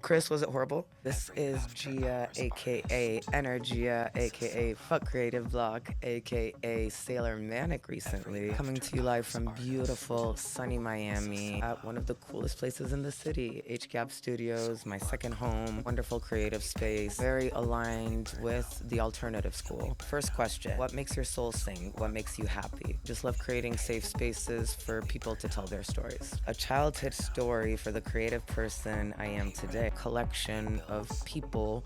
Chris, was it horrible? This is Gia, aka Energia, aka Fuck Creative Block, aka Sailor Manic recently, coming to you live from beautiful, sunny Miami at one of the coolest places in the city, HCAP Studios, my second home, wonderful creative space, very aligned with the alternative school. First question, what makes your soul sing? What makes you happy? Just love creating safe spaces for people to tell their stories. A childhood story for the creative person I am today. Collection of people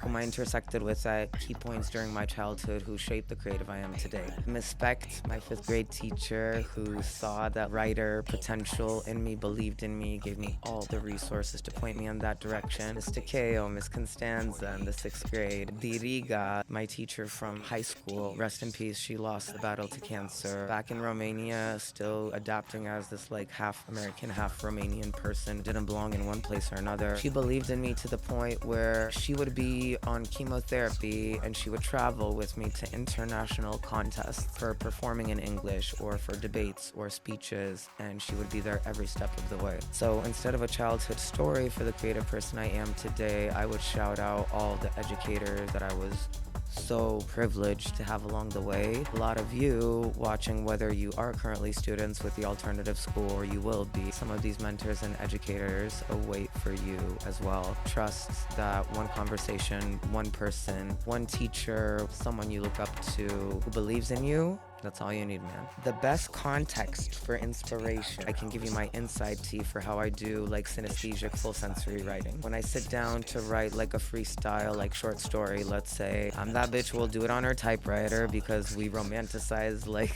whom I intersected with at key points during my childhood who shaped the creative I am today. Miss Specht, my 5th grade teacher who saw that writer potential in me, believed in me, gave me all the resources to point me in that direction. Miss Takeo, Miss Constanza in the 6th grade. Diriga, my teacher from high school, rest in peace, she lost the battle to cancer. Back in Romania, still adapting as this like half American, half Romanian person, didn't belong in one place or another. She believed in me to the point where she would be on chemotherapy and she would travel with me to international contests for performing in English or for debates or speeches, and she would be there every step of the way. So instead of a childhood story for the creative person I am today, I would shout out all the educators that I was so privileged to have along the way. A lot of you watching, whether you are currently students with the alternative school or you will be, some of these mentors and educators await for you as well. Trust that one conversation, one person, one teacher, someone you look up to who believes in you, that's all you need, man. The best context for inspiration. I can give you my inside tea for how I do like synesthetic full sensory writing. When I sit down to write like a freestyle, like short story, let's say, I'm that bitch will do it on her typewriter because we romanticize like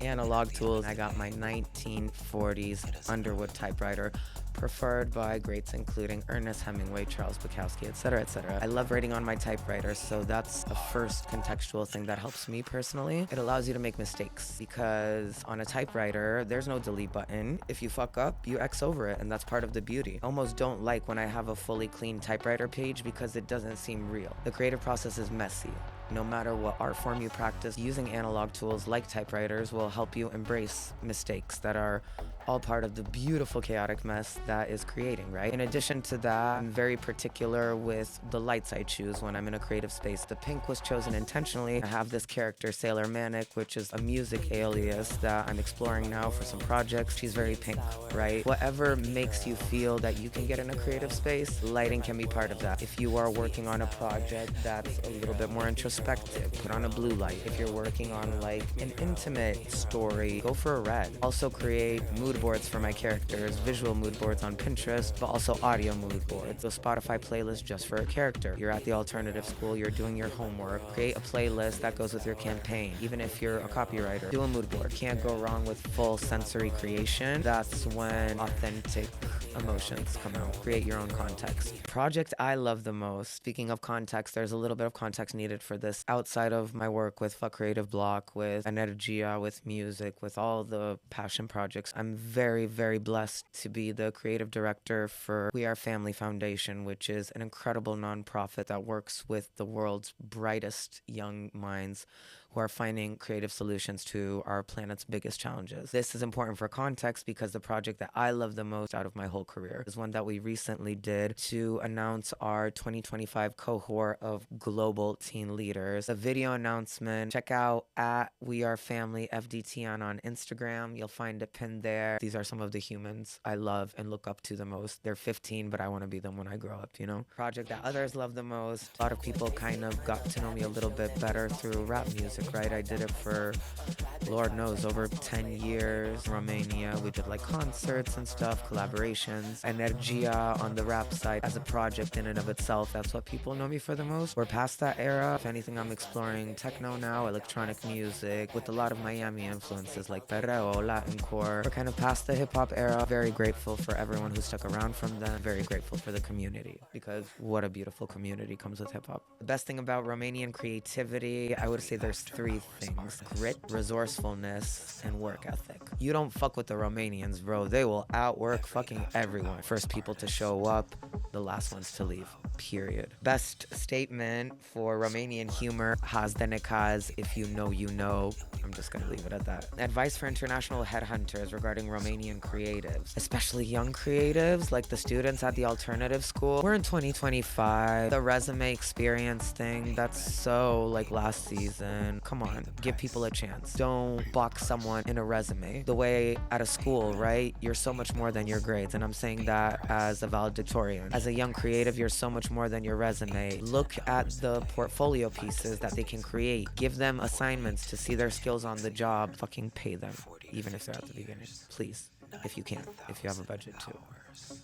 analog tools. I got my 1940s Underwood typewriter, preferred by greats including Ernest Hemingway, Charles Bukowski, etc., etc. I love writing on my typewriter, so that's a first contextual thing that helps me personally. It allows you to make mistakes because on a typewriter, there's no delete button. If you fuck up, you X over it, and that's part of the beauty. I almost don't like when I have a fully clean typewriter page because it doesn't seem real. The creative process is messy. No matter what art form you practice, using analog tools like typewriters will help you embrace mistakes that are all part of the beautiful chaotic mess that is creating, right? In addition to that, I'm very particular with the lights I choose when I'm in a creative space. The pink was chosen intentionally. I have this character, Sailor Manic, which is a music alias that I'm exploring now for some projects. She's very pink, right? Whatever makes you feel that you can get in a creative space, lighting can be part of that. If you are working on a project that's a little bit more introspective, put on a blue light. If you're working on like an intimate story, go for a red. Also create mood boards for my characters, visual mood boards on Pinterest, but also audio mood boards. A Spotify playlist just for a character. You're at the alternative school, you're doing your homework, create a playlist that goes with your campaign. Even if you're a copywriter, do a mood board. Can't go wrong with full sensory creation. That's when authentic emotions come out. Create your own context. Project I love the most. Speaking of context, there's a little bit of context needed for this. Outside of my work with Fuck Creative Block, with Energia, with music, with all the passion projects, I'm very, very blessed to be the creative director for We Are Family Foundation, which is an incredible nonprofit that works with the world's brightest young minds who are finding creative solutions to our planet's biggest challenges. This is important for context because the project that I love the most out of my whole career is one that we recently did to announce our 2025 cohort of global teen leaders. A video announcement, check out at We Are Family FDTN on Instagram. You'll find it pinned there. These are some of the humans I love and look up to the most. They're 15, but I want to be them when I grow up, you know? Project that others love the most. A lot of people kind of got to know me a little bit better through rap music, right? I did it for, Lord knows, over 10 years. Romania, we did like concerts and stuff, collaborations. Energia on the rap side as a project in and of itself, that's what people know me for the most. We're past that era. If anything, I'm exploring techno now, electronic music, with a lot of Miami influences like perreo, Latincore. We're kind of past the hip-hop era. Very grateful for everyone who stuck around from then. Very grateful for the community, because what a beautiful community comes with hip-hop. The best thing about Romanian creativity, I would say there's 3 things: grit, resourcefulness, and work ethic. You don't fuck with the Romanians, bro. They will outwork fucking everyone. First people to show up, the last ones to leave. period. Best statement for Romanian humor, haz de necaz, if you know, you know. I'm just gonna leave it at that. Advice for international headhunters regarding Romanian creatives, especially young creatives like the students at the alternative school. We're in 2025. The resume experience thing, that's so like last season. Come on, give people a chance. Don't box someone in a resume. The way at a school, right? You're so much more than your grades. And I'm saying that as a valedictorian. As a young creative, you're so much more than your resume. Look at the portfolio pieces that they can create. Give them assignments to see their skills on the job. Fucking pay them, even if they're at the beginning. Please, if you can, if you have a budget to.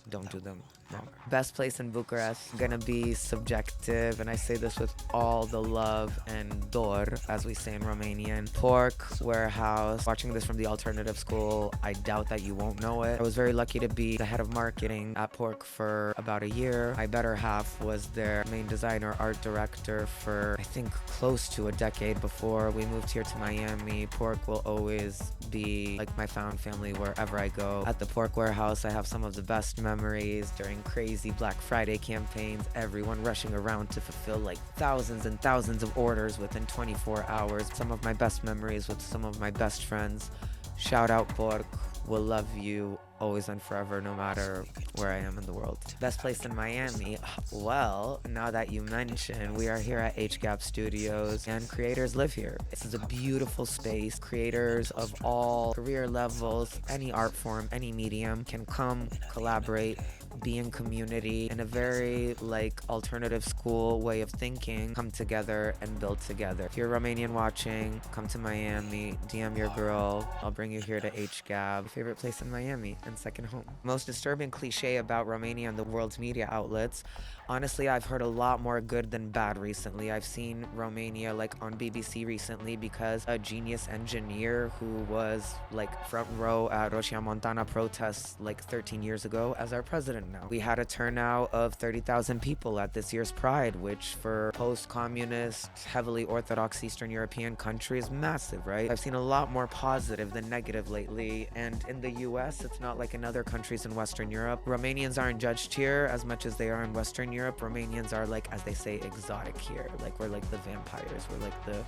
Don't do them wrong. Best place in Bucharest, gonna be subjective, and I say this with all the love and dor, as we say in Romanian. Pork Warehouse. Watching this from the alternative school, I doubt that you won't know it. I was very lucky to be the head of marketing at Pork for about a year. My better half was their main designer, art director for, I think, close to a decade before we moved here to Miami. Pork will always be like my found family wherever I go. At the Pork Warehouse, I have some of the best memories during crazy Black Friday campaigns, everyone rushing around to fulfill like thousands and thousands of orders within 24 hours. Some of my best memories with some of my best friends. Shout out Pork, will love you always and forever, no matter where I am in the world. Best place in Miami? Well, now that you mention, we are here at HGAP Studios and creators live here. This is a beautiful space. Creators of all career levels, any art form, any medium can come, collaborate, be in community in a very like alternative school way of thinking, come together and build together. If you're Romanian watching, come to Miami, DM your girl, I'll bring you here to HGAB. Favorite place in Miami and second home. Most disturbing cliche about Romania and the world's media outlets. Honestly, I've heard a lot more good than bad recently. I've seen Romania like on BBC recently because a genius engineer who was like front row at Roșia Montana protests like 13 years ago as our president now. We had a turnout of 30,000 people at this year's Pride, which for post-communist, heavily Orthodox Eastern European countries is massive, right? I've seen a lot more positive than negative lately, and in the US, it's not like in other countries in Western Europe. Romanians aren't judged here as much as they are in Western Europe. Romanians are like, as they say, exotic here. Like we're like the vampires. We're like the,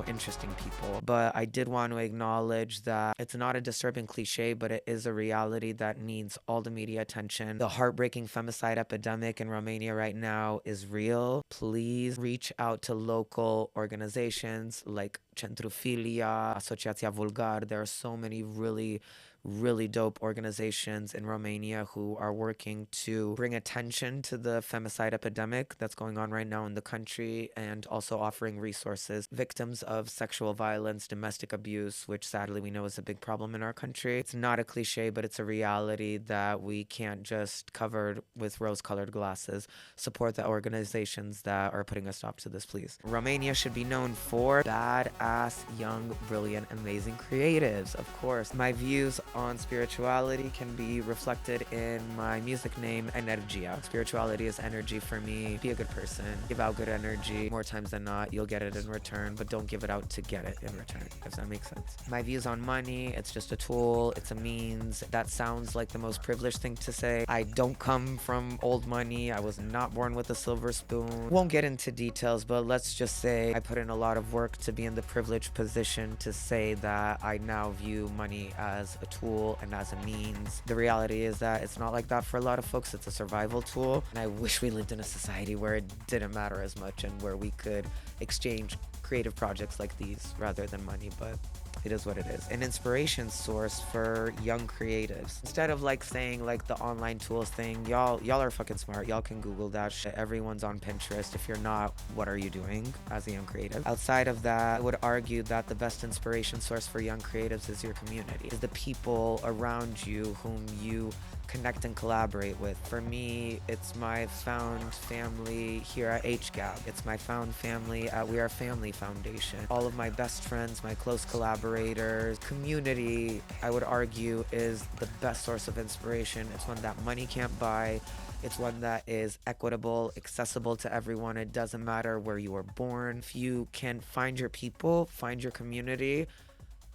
interesting people. But I did want to acknowledge that it's not a disturbing cliche, but it is a reality that needs all the media attention. The heartbreaking femicide epidemic in Romania right now is real. Please reach out to local organizations like Centrufilia, Asociația Vulgar. There are so many really dope organizations in Romania who are working to bring attention to the femicide epidemic that's going on right now in the country, and also offering resources. Victims of sexual violence, domestic abuse, which sadly we know is a big problem in our country. It's not a cliche, but it's a reality that we can't just cover with rose-colored glasses. Support the organizations that are putting a stop to this, please. Romania should be known for badass, young, brilliant, amazing creatives, of course. My views on spirituality can be reflected in my music name, Energia. Spirituality is energy for me. Be a good person. Give out good energy. More times than not, you'll get it in return, but don't give it out to get it in return, if that makes sense. My views on money, it's just a tool. It's a means. That sounds like the most privileged thing to say. I don't come from old money. I was not born with a silver spoon. Won't get into details, but let's just say I put in a lot of work to be in the privileged position to say that I now view money as a tool and as a means. The reality is that it's not like that for a lot of folks. It's a survival tool, and I wish we lived in a society where it didn't matter as much and where we could exchange creative projects like these rather than money, but it is what it is. An inspiration source for young creatives. Instead of like saying like the online tools thing, y'all are fucking smart. Y'all can Google that shit. Everyone's on Pinterest. If you're not, what are you doing as a young creative? Outside of that, I would argue that the best inspiration source for young creatives is your community, is the people around you whom you connect and collaborate with. For me, it's my found family here at HGAP. It's my found family at We Are Family Foundation. All of my best friends, my close collaborators, community, I would argue, is the best source of inspiration. It's one that money can't buy. It's one that is equitable, accessible to everyone. It doesn't matter where you were born. If you can find your people, find your community,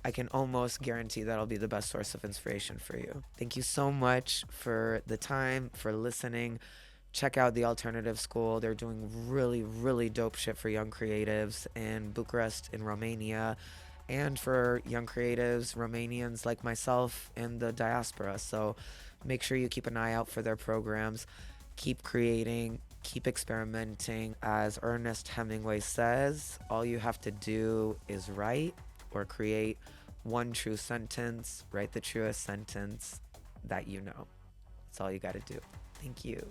I can almost guarantee that'll be the best source of inspiration for you. Thank you so much for the time, for listening. check out the Alternative School. They're doing really, really dope shit for young creatives in Bucharest, in Romania, and for young creatives, Romanians like myself in the diaspora. So make sure you keep an eye out for their programs. Keep creating, keep experimenting. As Ernest Hemingway says, all you have to do is write or create one true sentence. Write the truest sentence that you know. That's all you got to do. Thank you.